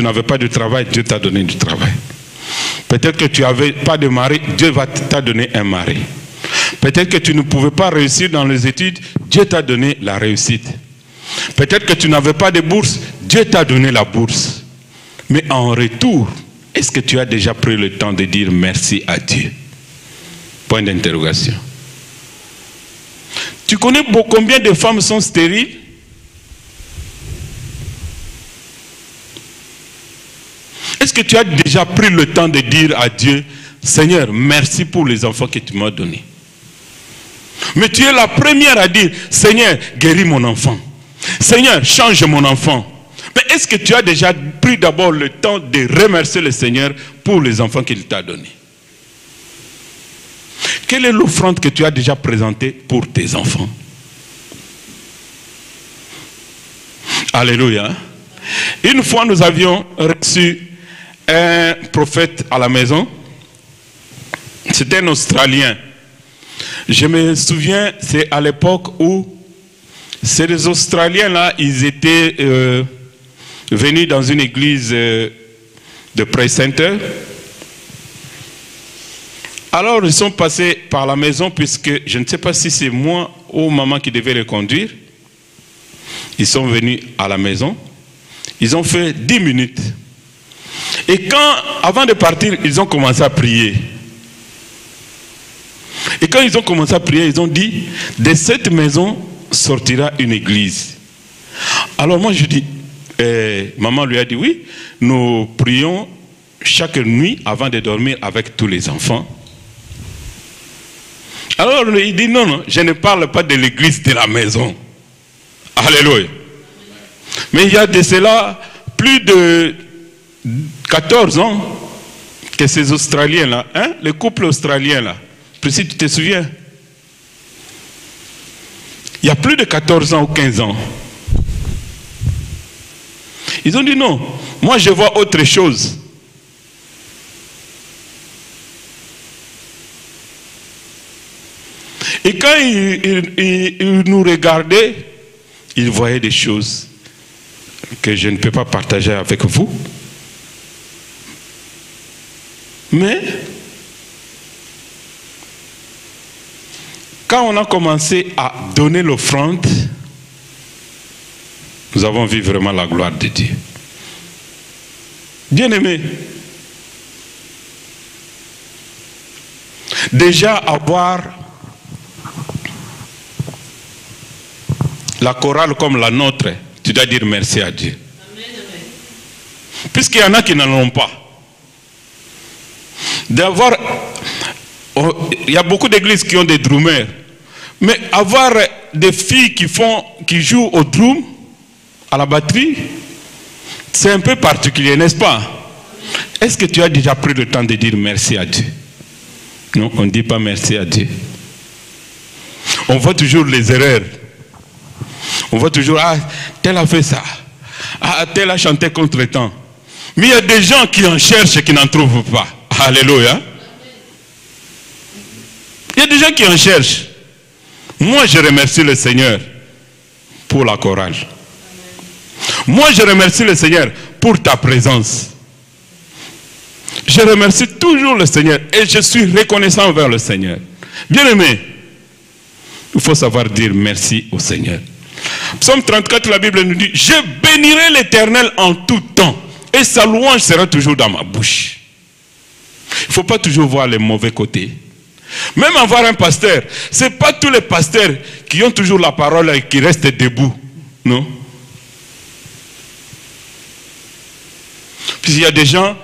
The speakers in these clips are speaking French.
tu n'avais pas de travail, Dieu t'a donné du travail. Peut-être que tu n'avais pas de mari, Dieu t'a donné un mari. Peut-être que tu ne pouvais pas réussir dans les études, Dieu t'a donné la réussite. Peut-être que tu n'avais pas de bourse, Dieu t'a donné la bourse. Mais en retour, est-ce que tu as déjà pris le temps de dire merci à Dieu? Point d'interrogation. Tu connais combien de femmes sont stériles? Est-ce que tu as déjà pris le temps de dire à Dieu, Seigneur, merci pour les enfants que tu m'as donnés? Mais tu es la première à dire, Seigneur, guéris mon enfant. Seigneur, change mon enfant. Mais est-ce que tu as déjà pris d'abord le temps de remercier le Seigneur pour les enfants qu'il t'a donnés? Quelle est l'offrande que tu as déjà présentée pour tes enfants? Alléluia. Une fois, nous avions reçu un prophète à la maison. C'était un Australien. Je me souviens, c'est à l'époque où ces Australiens-là, ils étaient venus dans une église de Praise Center. Alors, ils sont passés par la maison, puisque je ne sais pas si c'est moi ou maman qui devait les conduire. Ils sont venus à la maison. Ils ont fait 10 minutes. Et avant de partir, ils ont commencé à prier. Et quand ils ont commencé à prier, ils ont dit, de cette maison sortira une église. Alors moi je dis, maman lui a dit, oui, nous prions chaque nuit avant de dormir avec tous les enfants. Alors il dit, non, non, je ne parle pas de l'église de la maison. Alléluia. Mais il y a de cela plus de 14 ans que ces Australiens-là, hein, le couple australien-là, si tu te souviens, il y a plus de 14 ans ou 15 ans. Ils ont dit non, moi je vois autre chose. Et quand ils nous regardaient, ils voyaient des choses que je ne peux pas partager avec vous. Mais quand on a commencé à donner l'offrande, nous avons vu vraiment la gloire de Dieu. Bien-aimés, déjà avoir la chorale comme la nôtre, tu dois dire merci à Dieu. Puisqu'il y en a qui n'en ont pas. D'avoir, il y a beaucoup d'églises qui ont des drummers, mais avoir des filles qui jouent au drum, à la batterie, c'est un peu particulier, n'est-ce pas? Est-ce que tu as déjà pris le temps de dire merci à Dieu? Non, on ne dit pas merci à Dieu. On voit toujours les erreurs. On voit toujours, ah, tel a fait ça. Ah, tel a chanté contre le temps. Mais il y a des gens qui en cherchent et qui n'en trouvent pas. Alléluia. Il y a des gens qui en cherchent. Moi, je remercie le Seigneur pour la chorale. Moi, je remercie le Seigneur pour ta présence. Je remercie toujours le Seigneur et je suis reconnaissant envers le Seigneur. Bien-aimé, il faut savoir dire merci au Seigneur. Psaume 34, la Bible nous dit, je bénirai l'Éternel en tout temps et sa louange sera toujours dans ma bouche. Il ne faut pas toujours voir les mauvais côtés. Même avoir un pasteur, ce n'est pas tous les pasteurs qui ont toujours la parole et qui restent debout. Non. Puis il y a des gens,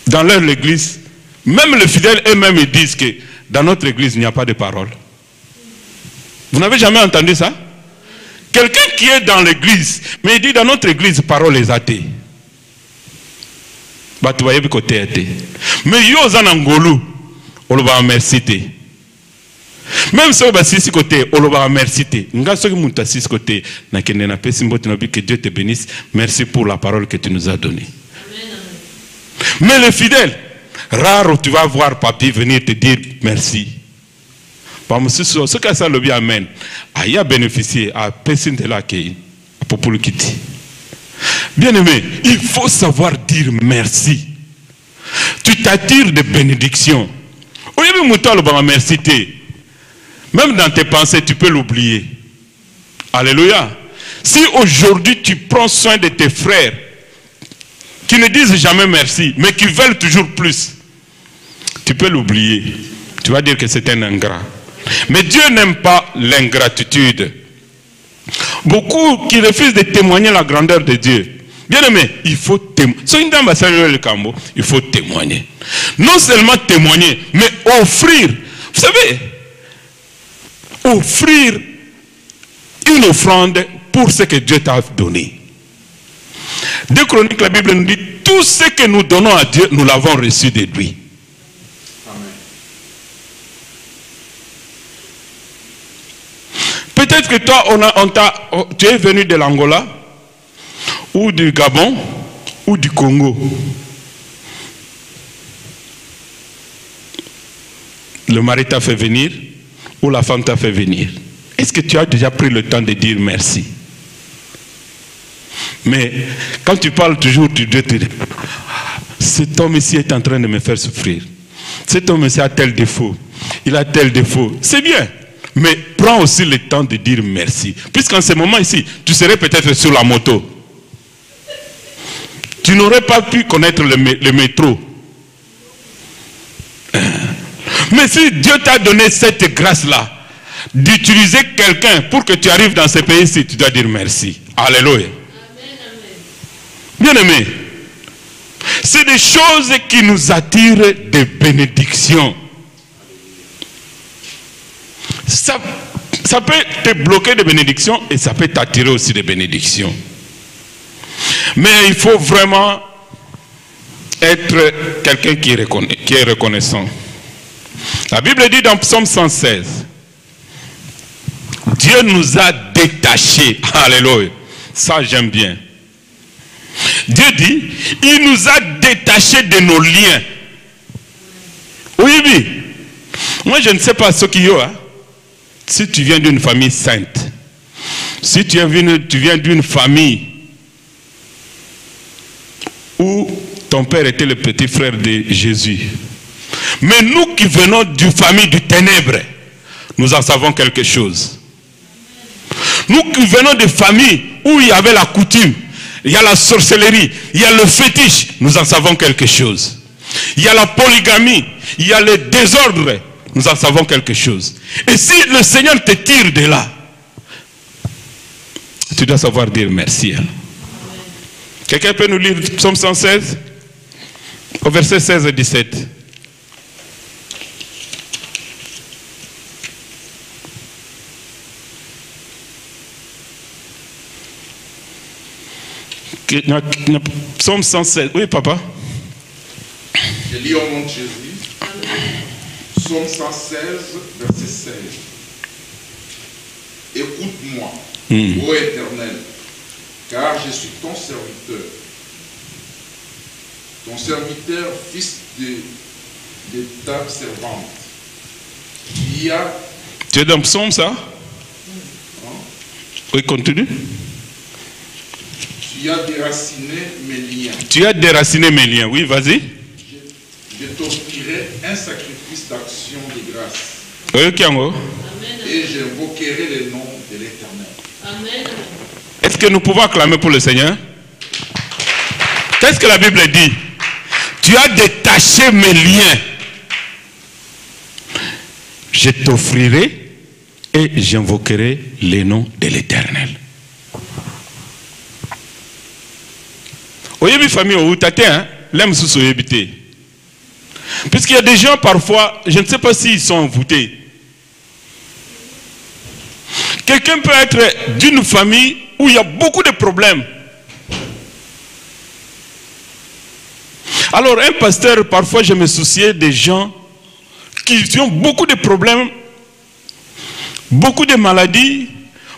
dans leur église, même les fidèles eux-mêmes ils disent que dans notre église, il n'y a pas de parole. Vous n'avez jamais entendu ça? Quelqu'un qui est dans l'église, mais il dit dans notre église, parole est athée. Bah, tu voyais côté athée. Mais yo zanangolu, on va merci. Même si on va six côté, on va merci. Côté, que Dieu te bénisse. Merci pour la parole que tu nous as donnée. Mais les fidèles, rare où tu vas voir papy venir te dire merci. Ce que ça le bien amène, il a bénéficié à personne de la qui pour le quitter. Bien-aimé, il faut savoir dire merci. Tu t'attires de bénédictions. Merci. Même dans tes pensées, tu peux l'oublier. Alléluia. Si aujourd'hui tu prends soin de tes frères, qui ne disent jamais merci, mais qui veulent toujours plus, tu peux l'oublier. Tu vas dire que c'est un ingrat. Mais Dieu n'aime pas l'ingratitude. Beaucoup qui refusent de témoigner la grandeur de Dieu. Bien aimé, il faut témoigner. Il faut témoigner. Non seulement témoigner, mais offrir. Vous savez, offrir une offrande pour ce que Dieu t'a donné. 2 Chroniques, la Bible nous dit, tout ce que nous donnons à Dieu, nous l'avons reçu de lui. Amen. Peut-être que toi, tu es venu de l'Angola, ou du Gabon, ou du Congo. Le mari t'a fait venir, ou la femme t'a fait venir. Est-ce que tu as déjà pris le temps de dire merci? Mais quand tu parles toujours, tu dois te dire, cet homme ici est en train de me faire souffrir. Cet homme ici a tel défaut. Il a tel défaut. C'est bien. Mais prends aussi le temps de dire merci. Puisqu'en ce moment ici, tu serais peut-être sur la moto. Tu n'aurais pas pu connaître le métro. Mais si Dieu t'a donné cette grâce-là, d'utiliser quelqu'un pour que tu arrives dans ce pays-ci, tu dois dire merci. Alléluia. Bien-aimé, c'est des choses qui nous attirent des bénédictions. Ça peut te bloquer des bénédictions et ça peut t'attirer aussi des bénédictions. Mais il faut vraiment être quelqu'un qui est reconnaissant. La Bible dit dans Psaume 116, Dieu nous a détachés. Alléluia. Ça, j'aime bien. Dieu dit, il nous a détachés de nos liens. Oui, oui. Moi, je ne sais pas ce qu'il y a. Si tu viens d'une famille sainte, si tu viens d'une famille où ton père était le petit frère de Jésus. Mais nous qui venons d'une famille du ténèbre, nous en savons quelque chose. Nous qui venons de familles où il y avait la coutume, il y a la sorcellerie, il y a le fétiche, nous en savons quelque chose. Il y a la polygamie, il y a le désordre, nous en savons quelque chose. Et si le Seigneur te tire de là, tu dois savoir dire merci. Hein? Quelqu'un peut nous lire Psaume 116 au verset 16 et 17. Psaume 116. Oui, papa. Je lis au nom de Jésus. Psaume 116, verset 16. Écoute-moi, ô Éternel, car je suis ton serviteur, fils de ta servante. Tu es dans le psaume, ça? Oui, continue. Tu as déraciné mes liens. Tu as déraciné mes liens, oui, vas-y. Je t'offrirai un sacrifice d'action de grâce. Oui, Kiango. Et j'invoquerai le nom de l'Éternel. Amen. Est-ce que nous pouvons acclamer pour le Seigneur? Qu'est-ce que la Bible dit? Tu as détaché mes liens. Je t'offrirai et j'invoquerai le nom de l'Éternel. Oyebi famille ou tate hein, l'aime sous oyebité. Puisqu'il y a des gens parfois, je ne sais pas s'ils sont envoûtés. Quelqu'un peut être d'une famille où il y a beaucoup de problèmes. Alors un pasteur, parfois je me souciais des gens qui ont beaucoup de problèmes, beaucoup de maladies,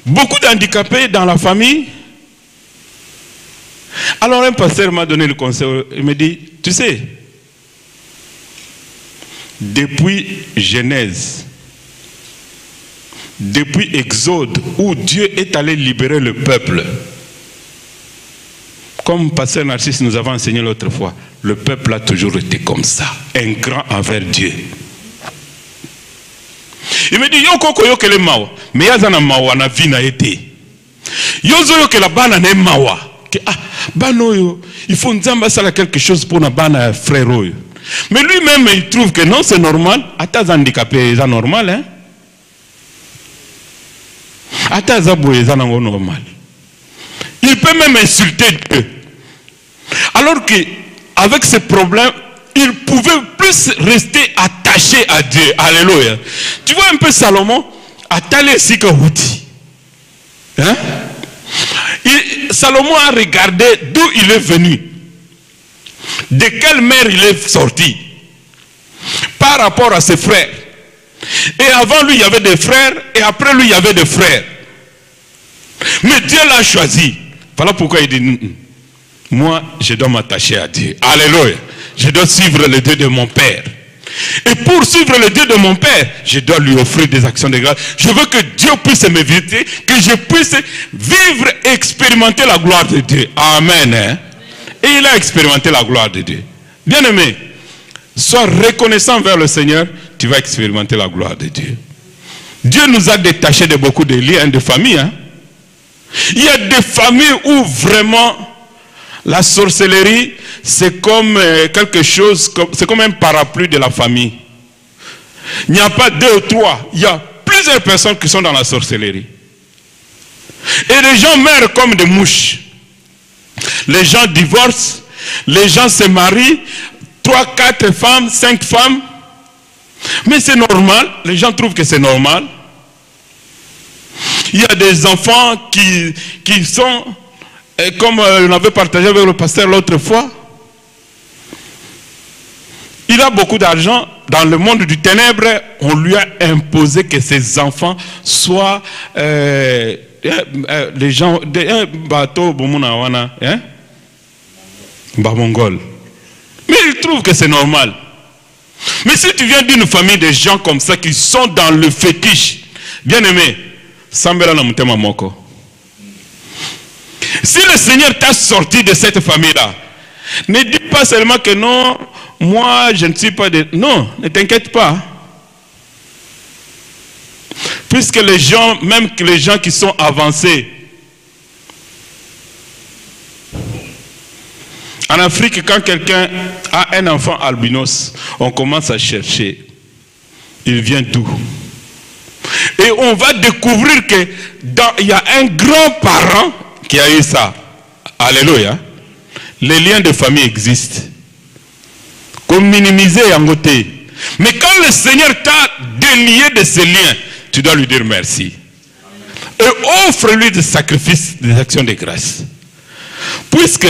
beaucoup d'handicapés dans la famille. Alors un pasteur m'a donné le conseil, il me dit, tu sais, depuis Genèse, depuis Exode, où Dieu est allé libérer le peuple, Comme Pasteur Narcisse nous avait enseigné l'autre fois, le peuple a toujours été comme ça, ingrat envers Dieu. Il me dit, yo koko yo kele mawa, mais yazana mawa na vie na été. Yo zo yo kele bana ne mawa. Bano yo, il faut nzamba sala quelque chose pour na bana frère yo. Mais lui-même il trouve que non, c'est normal. Ata handicapé, c'est normal, hein. Ata zaboué, c'est normal. Il peut même insulter Dieu. Alors qu'avec ce problème, il pouvait plus rester attaché à Dieu. Alléluia. Tu vois un peu Salomon, attaché si que Houti. Hein? Salomon a regardé d'où il est venu. De quelle mère il est sorti. Par rapport à ses frères. Et avant lui, il y avait des frères. Et après lui, il y avait des frères. Mais Dieu l'a choisi. Voilà pourquoi il dit, moi, je dois m'attacher à Dieu. Alléluia. Je dois suivre le Dieu de mon Père. Et pour suivre le Dieu de mon Père, je dois lui offrir des actions de grâce. Je veux que Dieu puisse m'éviter, que je puisse vivre et expérimenter la gloire de Dieu. Amen. Hein? Et il a expérimenté la gloire de Dieu. Bien-aimé, sois reconnaissant vers le Seigneur, tu vas expérimenter la gloire de Dieu. Dieu nous a détachés de beaucoup de liens de famille. Hein? Il y a des familles où vraiment la sorcellerie, c'est comme quelque chose, c'est comme un parapluie de la famille. Il n'y a pas 2 ou 3, il y a plusieurs personnes qui sont dans la sorcellerie. Et les gens meurent comme des mouches. Les gens divorcent, les gens se marient, 3, 4 femmes, 5 femmes. Mais c'est normal, les gens trouvent que c'est normal. Il y a des enfants qui sont, comme on avait partagé avec le pasteur l'autre fois, il a beaucoup d'argent. Dans le monde du ténèbre, on lui a imposé que ses enfants soient les gens, un bateau, hein? Mongol. Mais il trouve que c'est normal. Mais si tu viens d'une famille de gens comme ça qui sont dans le fétiche, bien aimé, Sambela na mutema moko. Si le Seigneur t'a sorti de cette famille-là, ne dis pas seulement que non, moi je ne suis pas de... Non, ne t'inquiète pas. Puisque les gens, même les gens qui sont avancés, en Afrique, quand quelqu'un a un enfant albinos, on commence à chercher. Il vient d'où? Et on va découvrir que il y a un grand-parent qui a eu ça. Alléluia. Les liens de famille existent. Comme minimiser en côté. Mais quand le Seigneur t'a délié de ces liens, tu dois lui dire merci. Et offre-lui des sacrifices, des actions de grâce. Puisque,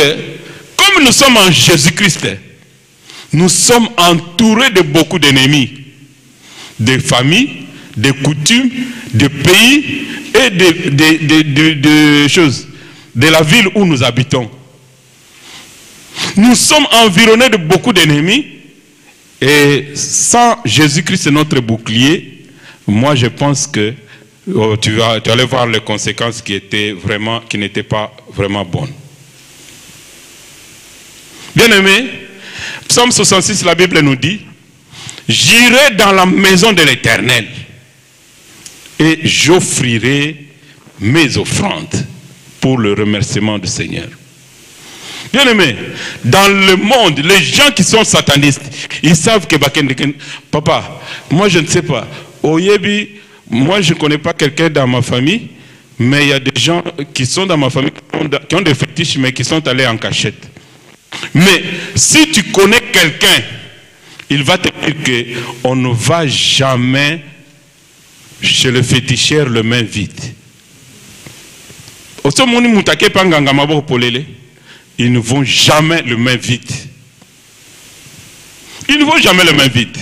comme nous sommes en Jésus-Christ, nous sommes entourés de beaucoup d'ennemis. Des familles, des coutumes, des pays et de choses, de la ville où nous habitons. Nous sommes environnés de beaucoup d'ennemis et sans Jésus-Christ notre bouclier, moi je pense que tu vas aller voir les conséquences qui n'étaient pas vraiment bonnes. Bien-aimés, Psaume 66, la Bible nous dit, j'irai dans la maison de l'Éternel et j'offrirai mes offrandes pour le remerciement du Seigneur. Bien aimé, dans le monde, les gens qui sont satanistes, ils savent que papa, moi je ne sais pas, Oyebi, moi je ne connais pas quelqu'un dans ma famille, mais il y a des gens qui sont dans ma famille qui ont des fétiches, mais qui sont allés en cachette. Mais si tu connais quelqu'un, il va te dire qu'on ne va jamais chez le féticheur le main vide. Ils ne vont jamais le main vide. Ils ne vont jamais le main vide.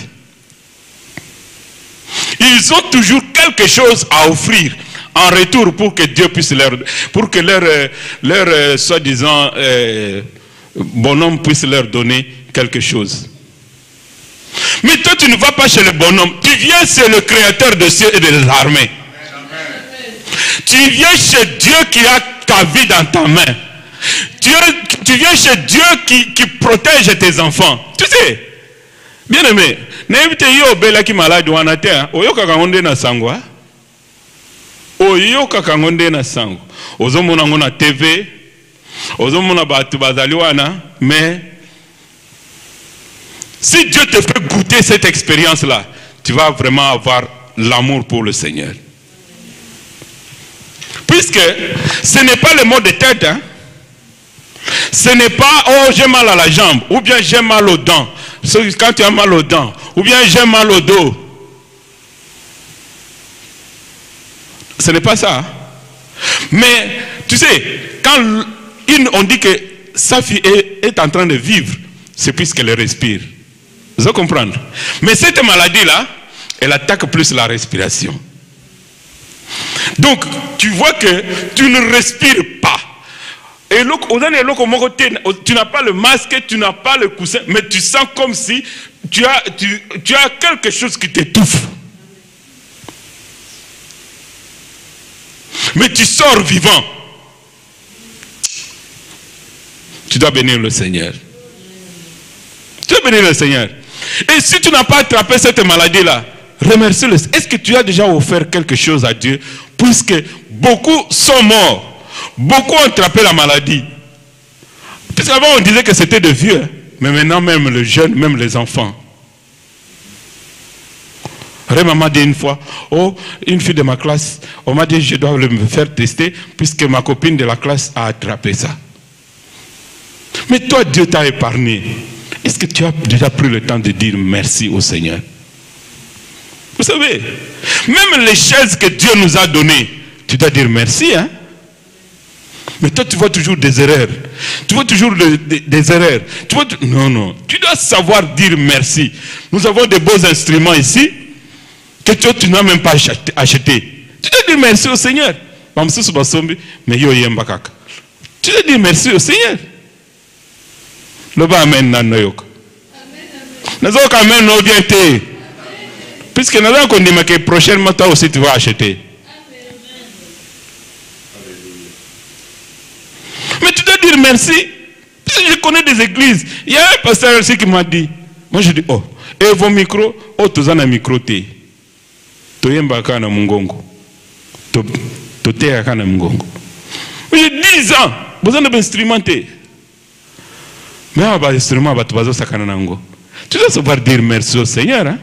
Ils ont toujours quelque chose à offrir en retour pour que Dieu puisse pour que leur soi-disant bonhomme puisse leur donner quelque chose. Mais toi, tu ne vas pas chez le bonhomme. Tu viens chez le créateur des cieux et des armées. Amen. Tu viens chez Dieu qui a ta vie dans ta main. Tu viens chez Dieu qui protège tes enfants. Tu sais, bien aimé, n'invite yo bela qui malade ou anate, oyo kakangonde na sangwa, oyo kakangonde na sango, ozo mona ngona TV, ozo mona batu bazali wana, mais si Dieu te fait goûter cette expérience-là, tu vas vraiment avoir l'amour pour le Seigneur. Puisque ce n'est pas le mot de tête, hein? Ce n'est pas « oh, j'ai mal à la jambe » ou bien « j'ai mal aux dents ». Quand tu as mal aux dents, ou bien « j'ai mal au dos ». Ce n'est pas ça. Hein? Mais, tu sais, quand on dit que sa fille est en train de vivre, c'est puisqu'elle respire. Vous comprenez? Mais cette maladie-là, elle attaque plus la respiration. Donc, tu vois que tu ne respires pas. Et tu n'as pas le masque, tu n'as pas le coussin, mais tu sens comme si tu as quelque chose qui t'étouffe. Mais tu sors vivant. Tu dois bénir le Seigneur. Tu dois bénir le Seigneur. Et si tu n'as pas attrapé cette maladie-là, remercie-le. Est-ce que tu as déjà offert quelque chose à Dieu? Puisque beaucoup sont morts. Beaucoup ont attrapé la maladie. Puisqu'avant on disait que c'était de vieux. Mais maintenant même les jeunes, même les enfants. Réma m'a dit une fois, oh, une fille de ma classe, on m'a dit je dois me faire tester puisque ma copine de la classe a attrapé ça. Mais toi, Dieu t'a épargné. Est-ce que tu as déjà pris le temps de dire merci au Seigneur? Vous savez, même les chaises que Dieu nous a données, tu dois dire merci, hein? Mais toi, tu vois toujours des erreurs. Tu vois toujours des erreurs. Non. Tu dois savoir dire merci. Nous avons de beaux instruments ici que toi, tu n'as même pas acheté. Tu dois dire merci au Seigneur. Mais tu dois dire merci au Seigneur. Amen. Puisque nous avons dit que prochainement, toi aussi, tu vas acheter. Mais tu dois dire merci. Je connais des églises. Il y a un pasteur aussi qui m'a dit. Moi je dis, oh, et vos micros, oh, tu as un micro. Tu as un mungongo. Tu as un mungongo. J'ai 10 ans. Vous avez un instrument. Mais un instrument, tu dois savoir dire merci au Seigneur. Hein?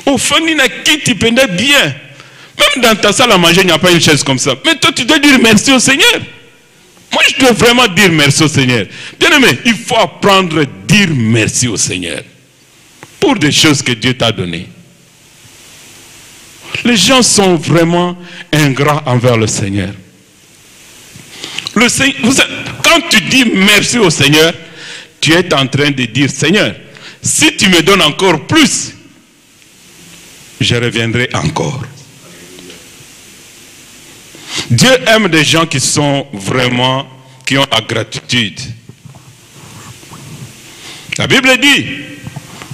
Au fond, il y a qui tu pendais bien. Même dans ta salle à manger, il n'y a pas une chaise comme ça. Mais toi, tu dois dire merci au Seigneur. Moi, je dois vraiment dire merci au Seigneur. Bien aimé, il faut apprendre à dire merci au Seigneur pour des choses que Dieu t'a données. Les gens sont vraiment ingrats envers le Seigneur. Quand tu dis merci au Seigneur, tu es en train de dire, Seigneur, si tu me donnes encore plus, je reviendrai encore. Dieu aime des gens qui sont vraiment, qui ont la gratitude. La Bible dit,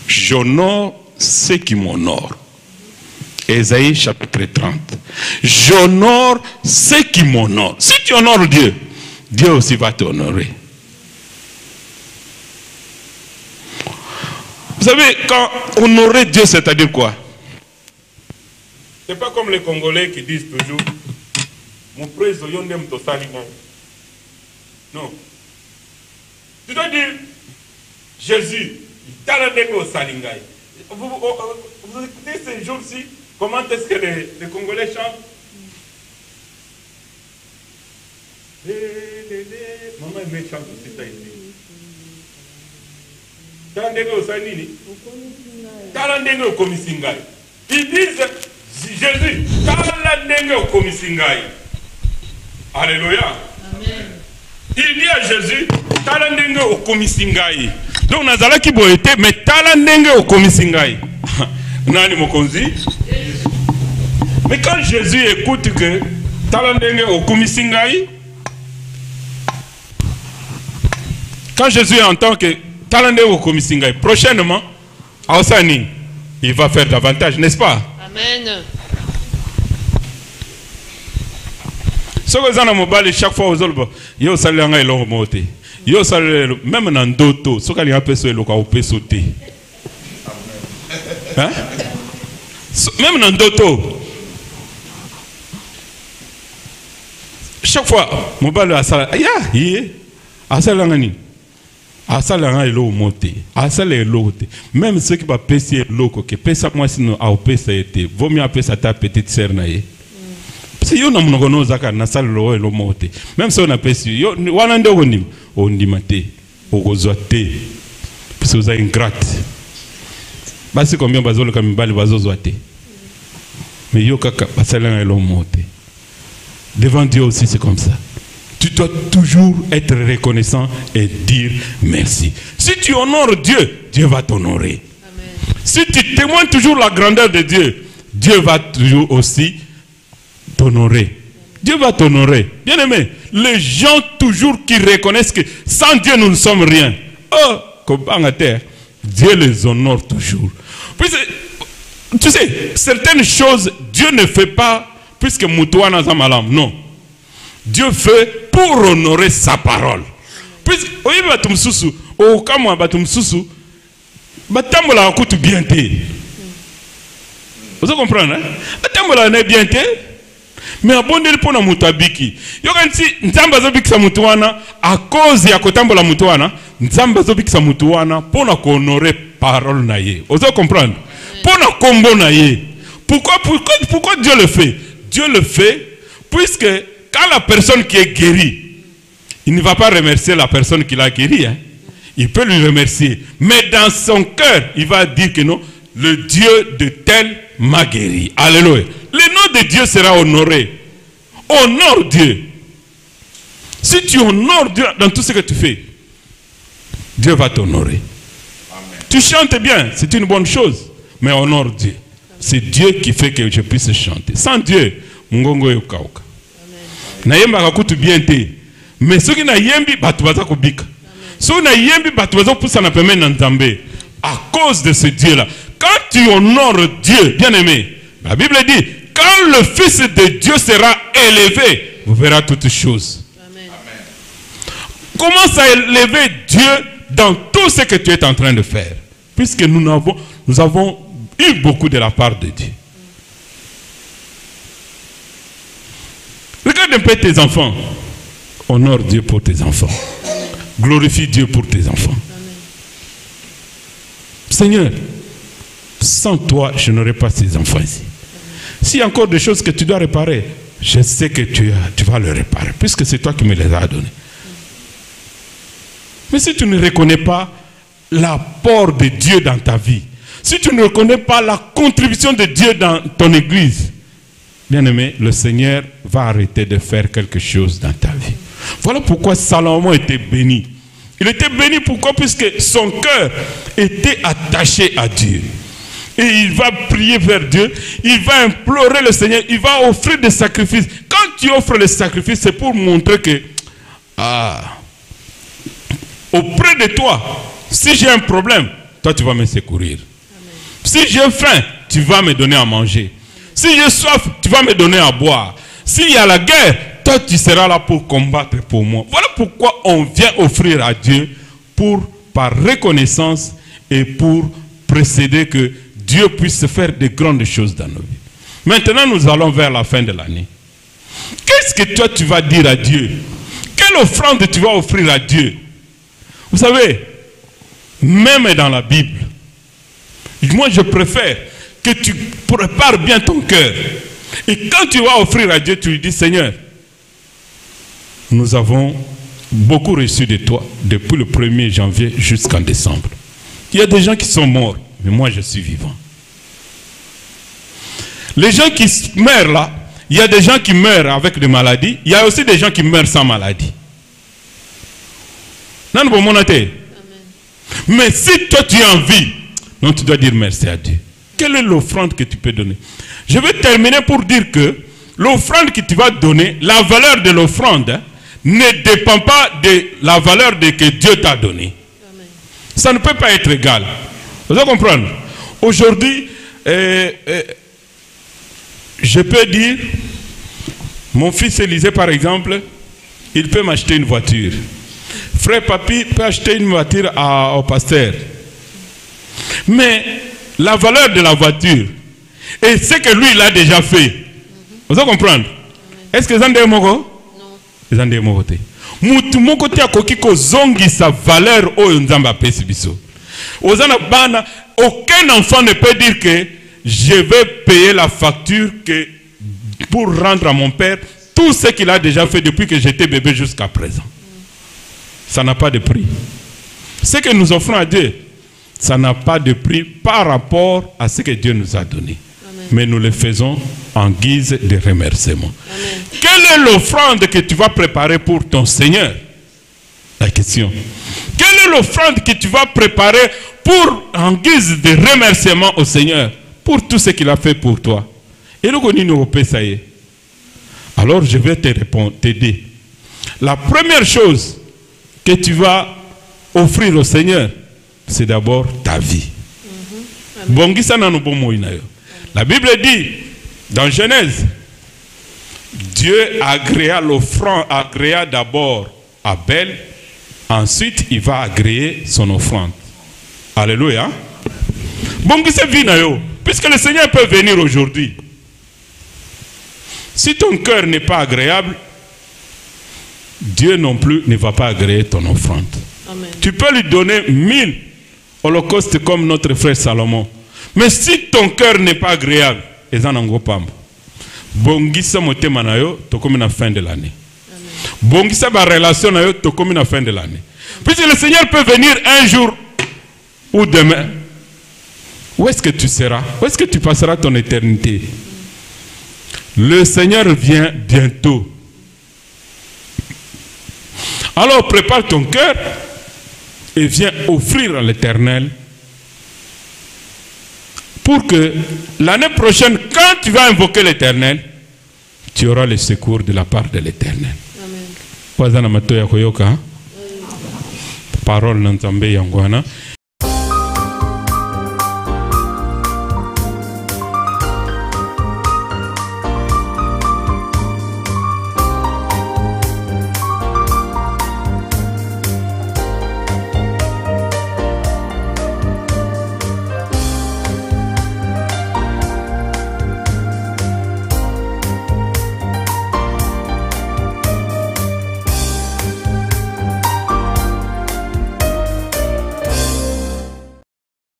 j'honore ceux qui m'honorent. Ésaïe chapitre 30. J'honore ceux qui m'honorent. Si tu honores Dieu, Dieu aussi va t'honorer. Vous savez, quand honorer Dieu, c'est-à-dire quoi? C'est pas comme les Congolais qui disent toujours mon président yondem to salina. Non. Tu dois dire Jésus, il t'a donné au salingai. Vous écoutez ces jours-ci, comment est-ce que les Congolais chantent? Maman aimait chanter aussi ça ici. T'a donné au salini. T'a donné au komisingai. Ils disent Jésus, t'a donné au komisingai. Alléluia. Amen. Il dit à Jésus, talandenge au komisingai. Donc nazala ki boyete, mais talandenge au komisingai. Nani mokonzi? Mais quand Jésus écoute que talandenge au komisingai, quand Jésus entend que talandenge au komisingai, prochainement, à Osani, il va faire davantage, n'est-ce pas? Amen. Ce que vous avez chaque fois aux autres, yo salanga et l'on monte. Yo salanga même dans d'autres, ce qu'il y a personne le cas peut sauter. Hein? Même dans d'autres. Chaque fois, mon bal a salanga, a salanga ni. A salanga et l'eau monte. A salanga et l'eau. Même ceux qui va pèser l'eau, que pèse moi sinon a pèse été. Vaut mieux appeler ta petite sœur naïe. Si yo na mnogono zaka na sala lo elo mote même si on a pesi yo wana ndo onim ondimate okozwate parce que vous êtes ingrate basi combien bazolo kamibali bazozwate mais yo kaka basala elo mote devant Dieu aussi c'est comme ça. Tu dois toujours être reconnaissant et dire merci. Si tu honores Dieu, Dieu va t'honorer. Si tu témoignes toujours la grandeur de Dieu, Dieu va toujours aussi t'honorer. Dieu va t'honorer. Bien aimé, les gens toujours qui reconnaissent que sans Dieu nous ne sommes rien. Oh, comme en terre, Dieu les honore toujours. Puisque, tu sais, certaines choses, Dieu ne fait pas puisque Moutouana Zamalam. Non. Dieu fait pour honorer sa parole. Puisque, oui, Batumsusu, au Kamwa Batumsusu, Batambola coûte bien té. Vous comprenez? Batambola n'est bien té. Mais abondeli pona mutabiki. Yokanti nzamba zobikisa mutuana à cause ya kotambola mutuana, nzamba zobikisa mutuana pona ko honorer parole na ye. Vous comprendre? Pona kombo na ye. Pourquoi Dieu le fait? Dieu le fait puisque quand la personne qui est guérie, il ne va pas remercier la personne qui l'a guéri, hein. Il peut lui remercier, mais dans son cœur, il va dire que non, le Dieu de tel m'a guéri. Alléluia. Le nom de Dieu sera honoré. Honore Dieu. Si tu honores Dieu dans tout ce que tu fais, Dieu va t'honorer. Tu chantes bien, c'est une bonne chose, mais honore Dieu. C'est Dieu qui fait que je puisse chanter. Sans Dieu, mungongo yokauka. Nayemba kakutu bien te. Mais ceux qui na yembi batu baza kubika. Ceux qui na yembi batu baza poussa na peme na nzambe. À cause de ce Dieu là. Quand tu honores Dieu, bien aimé, la Bible dit, quand le Fils de Dieu sera élevé, vous verrez toutes choses. Amen. Commence à élever Dieu dans tout ce que tu es en train de faire. Puisque nous avons eu beaucoup de la part de Dieu. Regarde un peu tes enfants. Honore Dieu pour tes enfants. Glorifie Dieu pour tes enfants. Seigneur, sans toi, je n'aurais pas ces enfants ici. S'il y a encore des choses que tu dois réparer, je sais que tu vas les réparer, puisque c'est toi qui me les as donnés. Mais si tu ne reconnais pas l'apport de Dieu dans ta vie, si tu ne reconnais pas la contribution de Dieu dans ton église, bien aimé, le Seigneur va arrêter de faire quelque chose dans ta vie. Voilà pourquoi Salomon était béni. Il était béni pourquoi? Puisque son cœur était attaché à Dieu. Et il va prier vers Dieu, il va implorer le Seigneur, il va offrir des sacrifices. Quand tu offres les sacrifices, c'est pour montrer que auprès de toi, si j'ai un problème, toi tu vas me secourir. Amen. Si j'ai faim, tu vas me donner à manger. Si j'ai soif, tu vas me donner à boire. S'il y a la guerre, toi tu seras là pour combattre pour moi. Voilà pourquoi on vient offrir à Dieu par reconnaissance et pour précéder que Dieu puisse faire de grandes choses dans nos vies. Maintenant, nous allons vers la fin de l'année. Qu'est-ce que toi tu vas dire à Dieu? Quelle offrande tu vas offrir à Dieu? Vous savez, même dans la Bible, moi je préfère que tu prépares bien ton cœur. Et quand tu vas offrir à Dieu, tu lui dis, Seigneur, nous avons beaucoup reçu de toi depuis le 1er janvier jusqu'en décembre. Il y a des gens qui sont morts, mais moi je suis vivant. Les gens qui meurent là, il y a des gens qui meurent avec des maladies, il y a aussi des gens qui meurent sans maladie. Non, bon, mon athée. Mais si toi tu es en vie, non, tu dois dire merci à Dieu. Quelle est l'offrande que tu peux donner? Je vais terminer pour dire que l'offrande que tu vas donner, la valeur de l'offrande ne dépend pas de la valeur que Dieu t'a donnée. Ça ne peut pas être égal. Vous allez comprendre? Aujourd'hui, je peux dire, Mon fils Élisée, par exemple, il peut m'acheter une voiture. Frère Papi peut acheter une voiture au pasteur. Mais la valeur de la voiture et ce que lui, il a déjà fait. Vous allez comprendre? Est-ce que vous avez moko? Non. Vous avez moko. Mutu moko te akoki ko zongi sa valeur oyo nzamba pesi biso. Ozana bana, aucun enfant ne peut dire que je vais payer la facture que pour rendre à mon père tout ce qu'il a déjà fait depuis que j'étais bébé jusqu'à présent. Ça n'a pas de prix. Ce que nous offrons à Dieu, ça n'a pas de prix par rapport à ce que Dieu nous a donné. Amen. Mais nous le faisons en guise de remerciement. Amen. Quelle est l'offrande que tu vas préparer pour ton Seigneur? La question. Quelle est l'offrande que tu vas préparer pour, en guise de remerciement au Seigneur pour tout ce qu'il a fait pour toi? Et le alors je vais te répondre, t'aider. La première chose que tu vas offrir au Seigneur, c'est d'abord ta vie. La Bible dit dans Genèse, Dieu agréa l'offrande, agréa d'abord Abel, ensuite il va agréer son offrande. Alléluia. Puisque le Seigneur peut venir aujourd'hui. Si ton cœur n'est pas agréable, Dieu non plus ne va pas agréer ton offrande. Amen. Tu peux lui donner 1000 holocaustes comme notre frère Salomon. Mais si ton cœur n'est pas agréable, bongisa motema na yo tokomi na fin de l'année. Bongisa ba relation na yo tokomi na fin de l'année. Puisque le Seigneur peut venir un jour ou demain. Où est-ce que tu seras? Où est-ce que tu passeras ton éternité? Le Seigneur vient bientôt. Alors prépare ton cœur et viens offrir à l'Éternel pour que l'année prochaine, quand tu vas invoquer l'Éternel, tu auras le secours de la part de l'Éternel. Amen. Parole